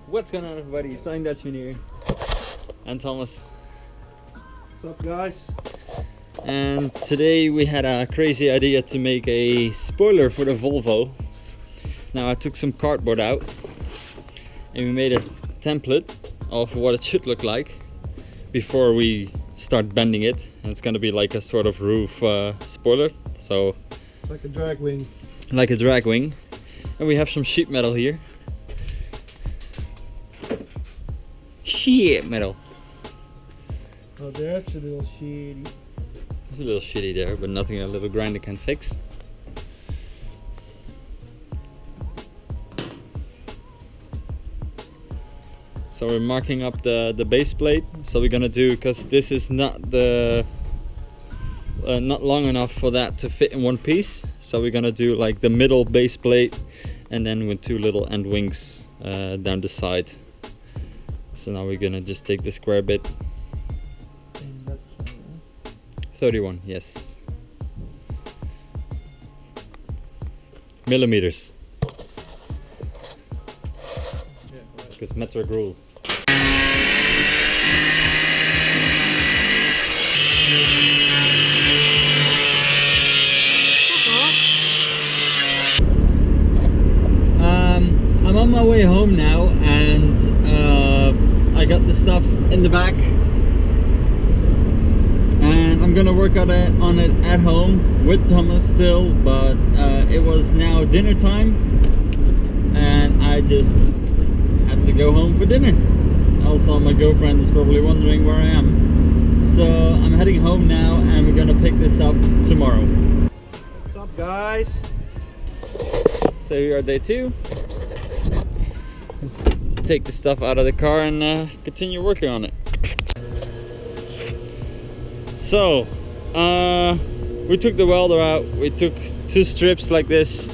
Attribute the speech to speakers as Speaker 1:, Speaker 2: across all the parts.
Speaker 1: What's going on, everybody? Flying Dutchman here. And Thomas.
Speaker 2: What's up, guys?
Speaker 1: And today we had a crazy idea to make a spoiler for the Volvo. Now I took some cardboard out and we made a template of what it should look like before we start bending it. And it's gonna be like a sort of roof spoiler. So
Speaker 2: like a drag wing.
Speaker 1: Like a drag wing. And we have some sheet metal here. Sheet metal.
Speaker 2: Oh, that's a little shitty.
Speaker 1: It's a little shitty there, but nothing a little grinder can fix. So we're marking up the base plate. So we're gonna do, because this is not the not long enough for that to fit in one piece. So we're gonna do like the middle base plate, and then with two little end wings down the side. So now we're gonna just take the square bit. 31, yes. Millimeters. Because metric rules. I'm on my way home now, and I got the stuff in the back. And I'm gonna work on it at home with Thomas still, but it was now dinner time and I just had to go home for dinner. Also, my girlfriend is probably wondering where I am. So I'm heading home now and we're gonna pick this up tomorrow.
Speaker 2: What's up, guys?
Speaker 1: So here are day 2. Let's take the stuff out of the car and continue working on it. So, we took the welder out, we took 2 strips like this,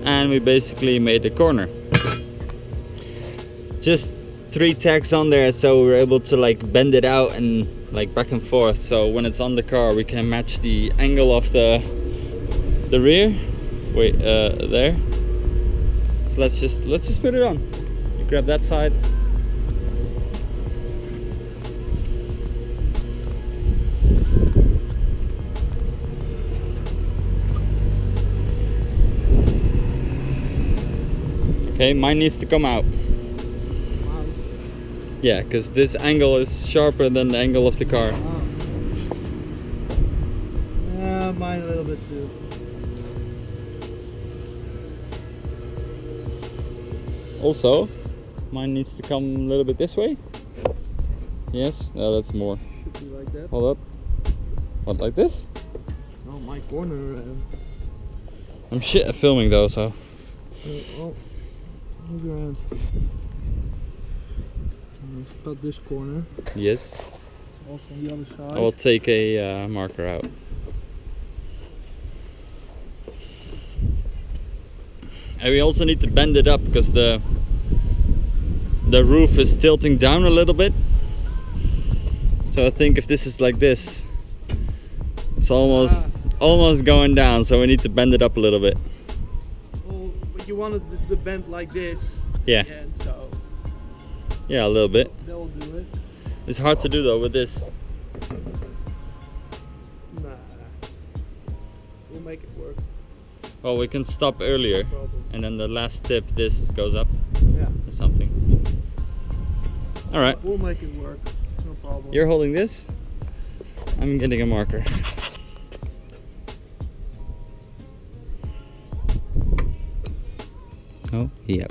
Speaker 1: and we basically made a corner. Just 3 tacks on there, so we were able to like bend it out and like back and forth. So when it's on the car, we can match the angle of the rear. Wait, there. So let's just put it on. You grab that side. Okay, mine needs to come out. Yeah, because this angle is sharper than the angle of the car.
Speaker 2: Yeah, mine a little bit too.
Speaker 1: Also, mine needs to come a little bit this way. Yes, no, that's more.
Speaker 2: Should be like that.
Speaker 1: Hold up. What, like this?
Speaker 2: No, my corner.
Speaker 1: I'm shit at filming though, so.
Speaker 2: Oh. Move your hand. Cut this corner.
Speaker 1: Yes.
Speaker 2: Also on the other side.
Speaker 1: I will take a marker out. And we also need to bend it up because the roof is tilting down a little bit. So I think if this is like this, it's almost going down. So we need to bend it up a little bit.
Speaker 2: You wanted the bend like this.
Speaker 1: Yeah.
Speaker 2: And so.
Speaker 1: Yeah, a little bit.
Speaker 2: That will do it.
Speaker 1: It's hard to do though with this.
Speaker 2: Nah. We'll make it work.
Speaker 1: Well, we can stop earlier, and then the last tip, this goes up.
Speaker 2: Yeah.
Speaker 1: Or something. All right.
Speaker 2: We'll make it work. No problem.
Speaker 1: You're holding this. I'm getting a marker. Oh, yep.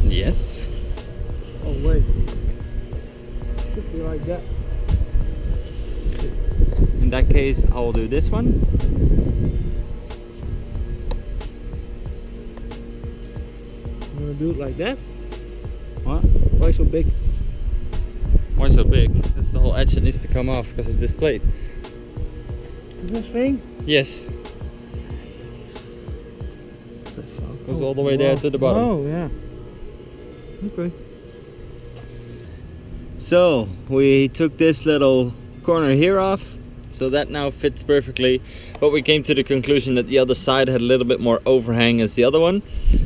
Speaker 1: Yes.
Speaker 2: Oh wait. Should be like that.
Speaker 1: In that case, I will do this one.
Speaker 2: I'm gonna do it like that.
Speaker 1: What?
Speaker 2: Why so big?
Speaker 1: Why so big? That's the whole edge that needs to come off because of this plate.
Speaker 2: This thing?
Speaker 1: Yes. Goes all the way there to the bottom.
Speaker 2: Oh yeah. Okay.
Speaker 1: So we took this little corner here off So that now fits perfectly, but we came to the conclusion that the other side had a little bit more overhang as the other one.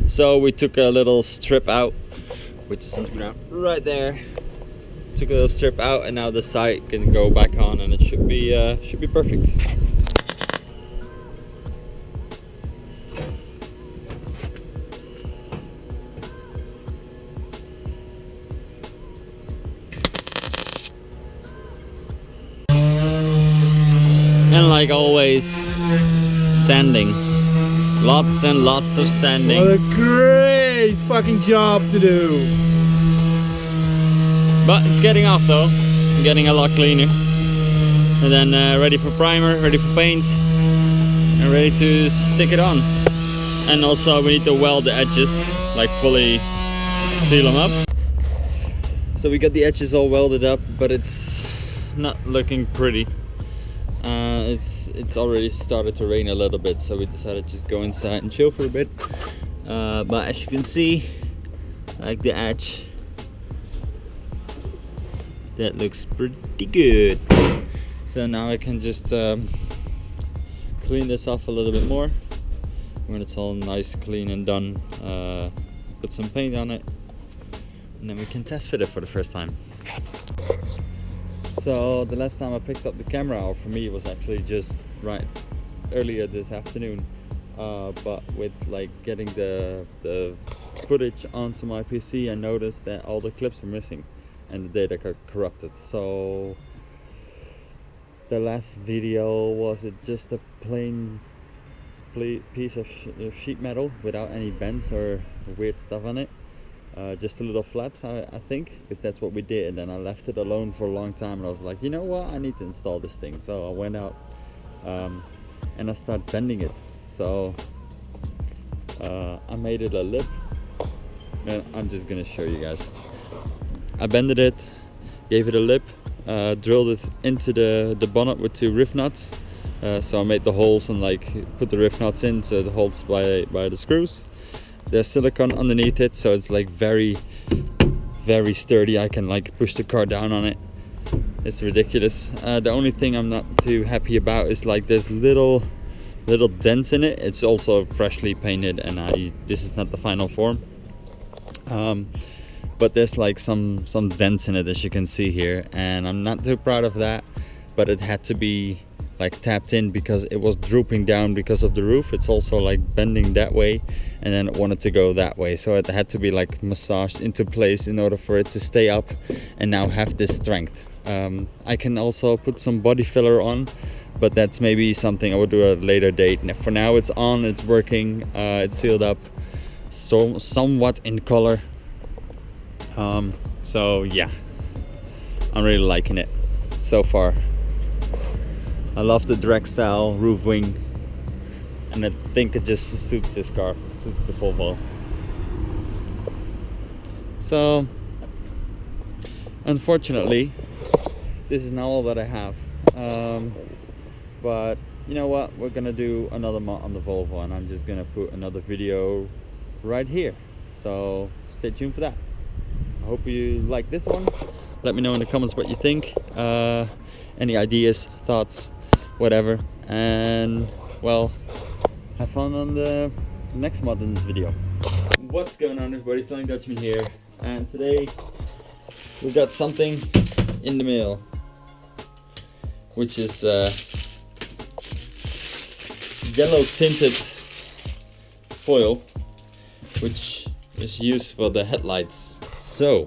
Speaker 1: So we took a little strip out, which is on the ground right there. Took a little strip out, and now the side can go back on, and it should be perfect. And like always, sanding. Lots and lots of sanding.
Speaker 2: What a great fucking job to do.
Speaker 1: But it's getting off though. Getting a lot cleaner. And then ready for primer, ready for paint, and ready to stick it on. And also we need to weld the edges, like fully seal them up. So we got the edges all welded up, but it's not looking pretty. It's already started to rain a little bit, so we decided to just go inside and chill for a bit. But as you can see, like the edge, that looks pretty good. So now I can just clean this off a little bit more. When it's all nice, clean and done, put some paint on it, and then we can test fit it for the first time. So the last time I picked up the camera, for me, was actually just right earlier this afternoon. But with like getting the footage onto my PC, I noticed that all the clips are missing and the data got corrupted. So the last video was just a plain piece of sheet metal without any bends or weird stuff on it. Just a little flaps, I think, because that's what we did, and then I left it alone for a long time, and I was like, you know what, I need to install this thing. So I went out and I started bending it. So I made it a lip, and I'm just gonna show you guys. I bended it, gave it a lip, drilled it into the bonnet with 2 riff nuts. So I made the holes and like put the riff nuts in, so it holds by the screws. There's silicone underneath it, so it's like very sturdy. I can like push the car down on it. It's ridiculous. The only thing I'm not too happy about is like there's little dents in it. It's also freshly painted, and this is not the final form. But there's like some dents in it, as you can see here, and I'm not too proud of that. But it had to be like tapped in because it was drooping down because of the roof. It's also like bending that way, and then it wanted to go that way, so it had to be like massaged into place in order for it to stay up and now have this strength. I can also put some body filler on, but that's maybe something I will do at a later date. And for now it's on, it's working, it's sealed up, so somewhat in color. So yeah, I'm really liking it so far. I love the drag style roof wing, and I think it just suits this car, suits the Volvo. So unfortunately this is now all that I have, but you know what, we're gonna do another mod on the Volvo, and I'm just gonna put another video right here, so stay tuned for that. I hope you like this one. Let me know in the comments what you think, any ideas, thoughts, whatever, and well, have fun on the next mod in this video. What's going on, everybody? Sterling Dutchman here, and today we got something in the mail, which is yellow tinted foil, which is used for the headlights. So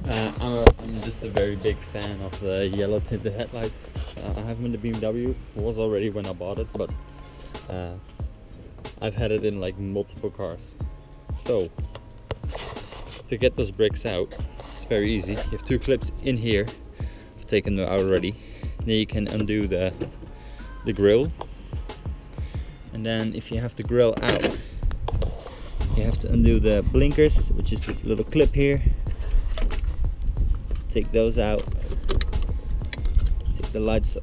Speaker 1: I'm just a very big fan of the yellow tinted headlights. I have them in the BMW. It was already when I bought it, but I've had it in like multiple cars. So to get those bricks out, it's very easy. You have 2 clips in here. I've taken them out already. Then you can undo the grill, and then if you have the grill out, you have to undo the blinkers, which is this little clip here. Take those out. Take the lights.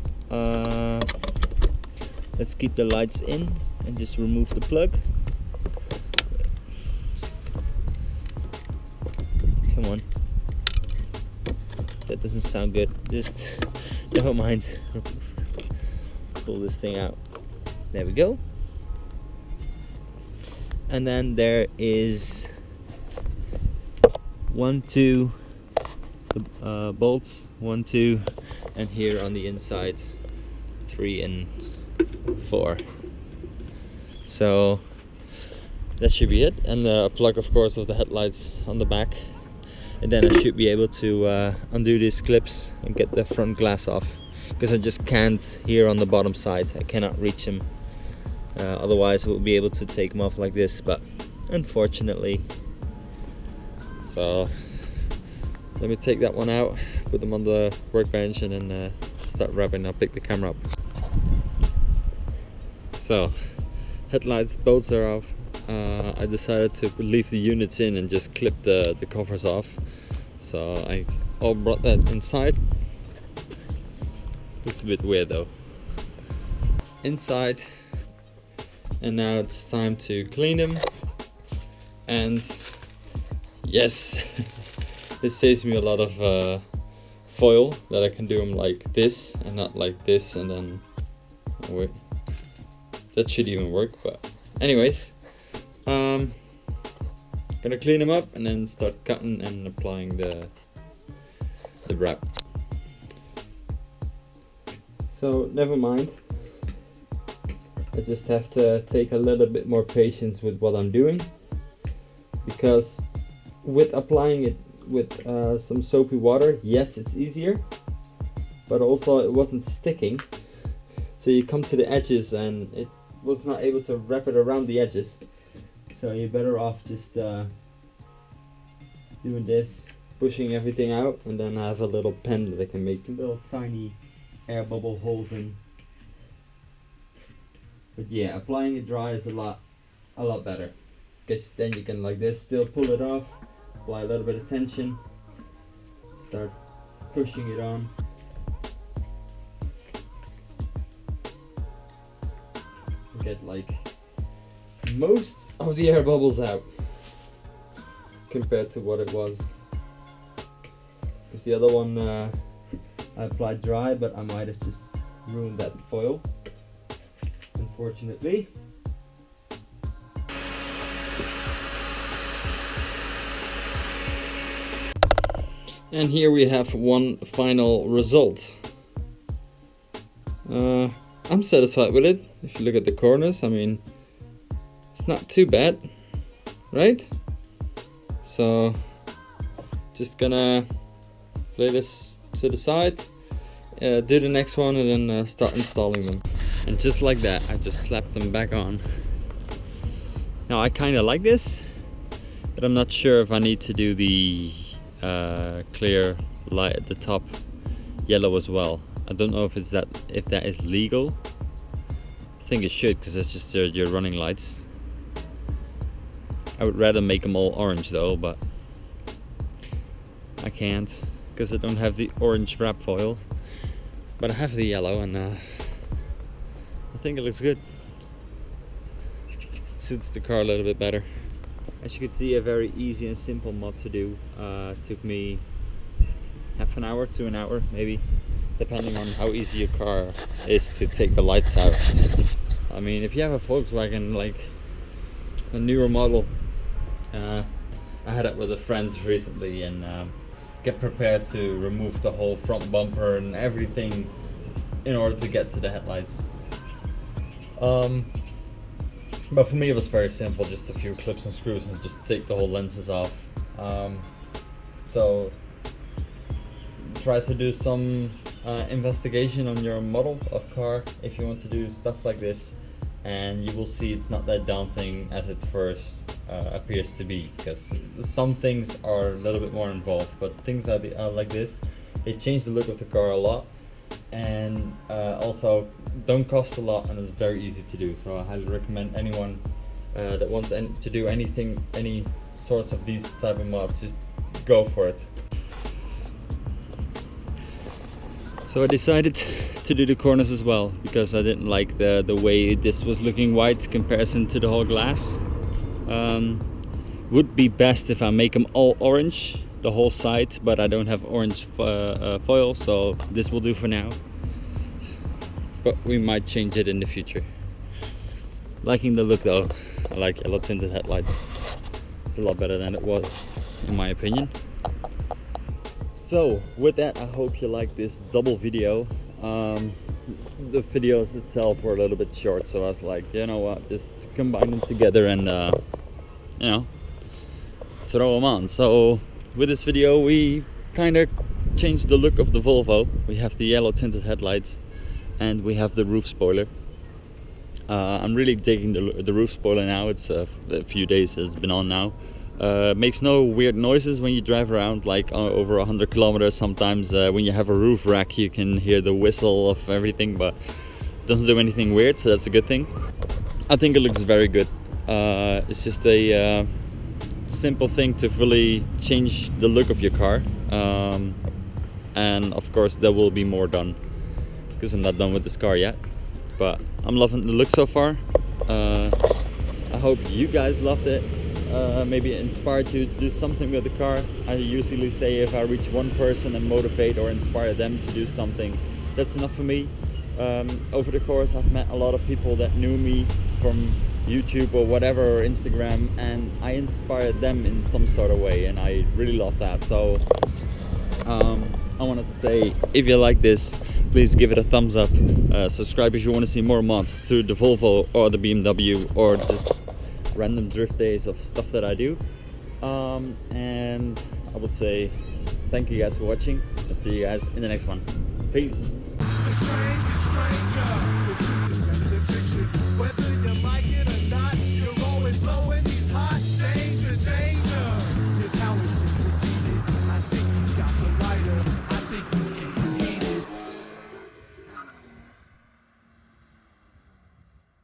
Speaker 1: Let's keep the lights in and just remove the plug. Come on. That doesn't sound good. Just Never mind. Pull this thing out. There we go. And then there is 1, 2 bolts, 1, 2, and here on the inside 3 and 4. So that should be it, and a plug of course of the headlights on the back, and then I should be able to undo these clips and get the front glass off, because I just can't here on the bottom side. I cannot reach them. Otherwise I will be able to take them off like this, but unfortunately. So let me take that one out, put them on the workbench, and then start wrapping. I'll pick the camera up. So headlights, bolts are off. I decided to leave the units in and just clip the covers off. So I all brought that inside. Looks a bit weird though. Inside. And now it's time to clean them. And yes, this saves me a lot of foil, that I can do them like this and not like this, and then oh wait, that should even work. But anyways, gonna clean them up and then start cutting and applying the wrap. So never mind, I just have to take a little bit more patience with what I'm doing, because with applying it with some soapy water, yes, it's easier, but also it wasn't sticking. So you come to the edges and it was not able to wrap it around the edges. So you're better off just doing this, pushing everything out, and then I have a little pen that I can make little tiny air bubble holes in. But yeah, applying it dry is a lot better, because then you can like this still pull it off, apply a little bit of tension, start pushing it on. Get like most of the air bubbles out compared to what it was, because the other one I applied dry, but I might have just ruined that foil, unfortunately. And here we have one final result. I'm satisfied with it. If you look at the corners, I mean, it's not too bad, right? So just gonna lay this to the side, do the next one, and then start installing them. And just like that, I just slapped them back on. Now I kind of like this, but I'm not sure if I need to do the clear light at the top yellow as well. I don't know if that is legal. I think it should, because it's just your running lights. I would rather make them all orange though, but I can't, because I don't have the orange wrap foil. But I have the yellow, and I think it looks good. It suits the car a little bit better. As you can see, a very easy and simple mod to do. Took me half an hour to an hour maybe, depending on how easy your car is to take the lights out. I mean, if you have a Volkswagen, like a newer model, I had it with a friend recently, and get prepared to remove the whole front bumper and everything in order to get to the headlights. But for me it was very simple, just a few clips and screws, and just take the whole lenses off. So try to do some investigation on your model of car if you want to do stuff like this, and you will see it's not that daunting as it first appears to be, because some things are a little bit more involved, but things like this, they change the look of the car a lot, and also don't cost a lot, and it's very easy to do. So I highly recommend anyone that wants to do any sorts of these type of mods, just go for it. So I decided to do the corners as well, because I didn't like the way this was looking white in comparison to the whole glass. Would be best if I make them all orange, the whole side, but I don't have orange foil, so this will do for now. But we might change it in the future. Liking the look though. I like yellow tinted headlights. It's a lot better than it was, in my opinion. So with that, I hope you like this double video. The videos itself were a little bit short, so I was like, you know what, just combine them together and you know, throw them on. So with this video we kind of changed the look of the Volvo. We have the yellow tinted headlights and we have the roof spoiler. I'm really digging the roof spoiler now. It's a few days it's been on now. Makes no weird noises when you drive around, like over 100 kilometers. Sometimes when you have a roof rack you can hear the whistle of everything, but it doesn't do anything weird, so that's a good thing. I think it looks very good. It's just a simple thing to fully change the look of your car, and of course there will be more done because I'm not done with this car yet, but I'm loving the look so far. I hope you guys loved it. Maybe it inspired you to do something with the car. I usually say if I reach one person and motivate or inspire them to do something, that's enough for me. Over the course I've met a lot of people that knew me from YouTube or whatever, or Instagram, and I inspired them in some sort of way, and I really love that. So I wanted to say, if you like this, please give it a thumbs up. Subscribe if you want to see more mods to the Volvo or the BMW, or just random drift days of stuff that I do. And I would say thank you guys for watching. I'll see you guys in the next one. Peace.